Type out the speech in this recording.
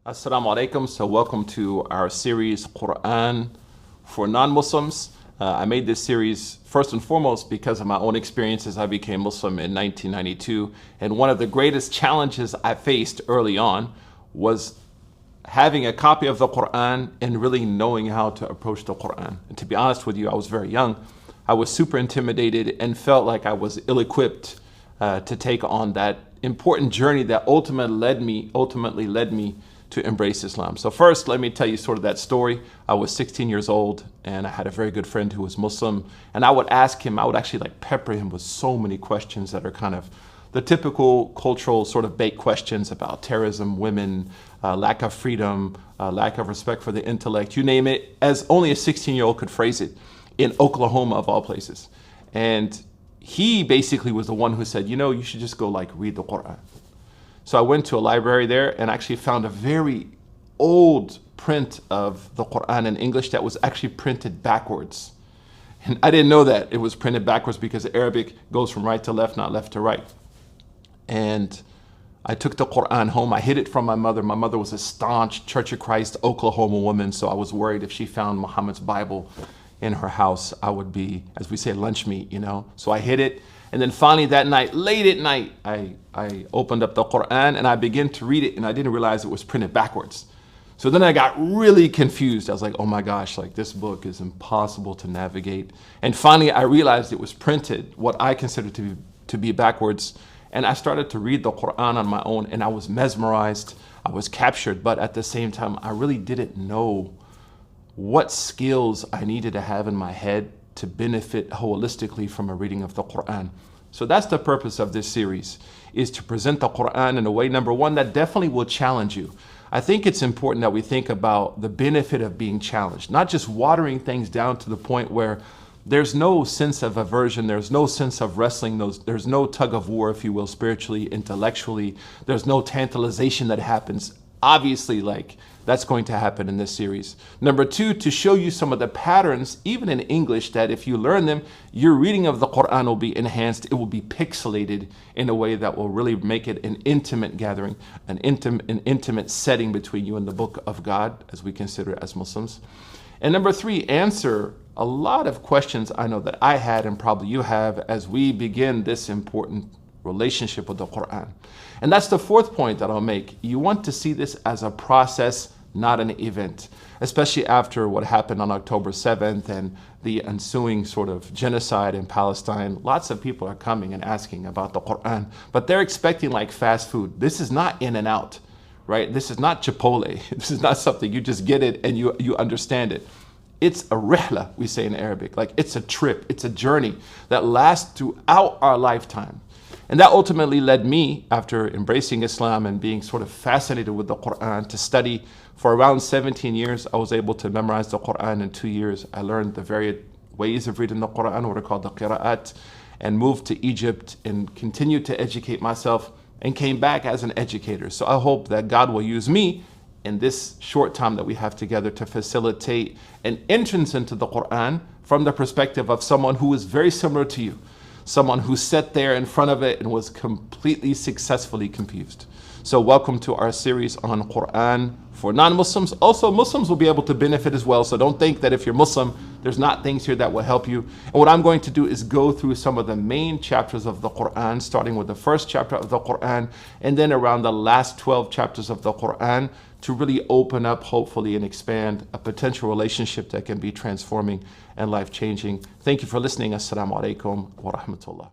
Assalamu alaikum. So welcome to our series Quran for non-Muslims. I made this series first and foremost because of my own experiences. I became Muslim in 1992, and one of the greatest challenges I faced early on was having a copy of the Quran and really knowing how to approach the Quran. And to be honest with you, I was very young. I was super intimidated and felt like I was ill-equipped to take on that important journey that ultimately led me to embrace Islam. So first, let me tell you sort of that story. I was 16 years old and I had a very good friend who was Muslim, and I would ask him, I would actually like pepper him with so many questions that are kind of the typical cultural sort of baked questions about terrorism, women, lack of freedom, lack of respect for the intellect, you name it, as only a 16-year-old could phrase it, in Oklahoma of all places. And he basically was the one who said, you should just go like read the Quran. So I went to a library there and actually found a very old print of the Quran in English that was actually printed backwards. And I didn't know that it was printed backwards because Arabic goes from right to left, not left to right. And I took the Quran home. I hid it from my mother. My mother was a staunch Church of Christ Oklahoma woman, so I was worried if she found Muhammad's Bible in her house, I would be, as we say, lunch meat, So I hid it. And then finally that night, late at night, I opened up the Quran and I began to read it, and I didn't realize it was printed backwards. So then I got really confused. I was like, oh my gosh, like this book is impossible to navigate. And finally I realized it was printed, what I considered to be backwards. And I started to read the Quran on my own, and I was mesmerized, I was captured, but at the same time, I really didn't know what skills I needed to have in my head to benefit holistically from a reading of the Quran. So that's the purpose of this series, is to present the Quran in a way, number one, that definitely will challenge you. I think it's important that we think about the benefit of being challenged, not just watering things down to the point where there's no sense of aversion, there's no sense of wrestling, there's no tug of war, if you will, spiritually, intellectually, there's no tantalization that happens. Obviously, that's going to happen in this series. Number two, to show you some of the patterns, even in English, that if you learn them, your reading of the Quran will be enhanced. It will be pixelated in a way that will really make it an intimate gathering, an intimate setting between you and the book of God, as we consider it as Muslims. And number three, answer a lot of questions I know that I had and probably you have as we begin this important relationship with the Quran. And that's the fourth point that I'll make. You want to see this as a process, not an event, especially after what happened on October 7th and the ensuing sort of genocide in Palestine. Lots of people are coming and asking about the Quran, but they're expecting like fast food. This is not in and out, right? This is not Chipotle. This is not something you just get it and you understand it. It's a rihla, we say in Arabic. Like it's a trip, it's a journey that lasts throughout our lifetime. And that ultimately led me, after embracing Islam and being sort of fascinated with the Quran, to study for around 17 years. I was able to memorize the Quran in 2 years. I learned the various ways of reading the Quran, what are called the qira'at, and moved to Egypt and continued to educate myself and came back as an educator. So I hope that God will use me in this short time that we have together to facilitate an entrance into the Quran from the perspective of someone who is very similar to you. Someone who sat there in front of it and was completely successfully confused. So welcome to our series on Quran for non-Muslims. Also, Muslims will be able to benefit as well. So don't think that if you're Muslim, there's not things here that will help you. And what I'm going to do is go through some of the main chapters of the Quran, starting with the first chapter of the Quran, and then around the last 12 chapters of the Quran, to really open up, hopefully, and expand a potential relationship that can be transforming and life-changing. Thank you for listening. Assalamu alaikum wa rahmatullah.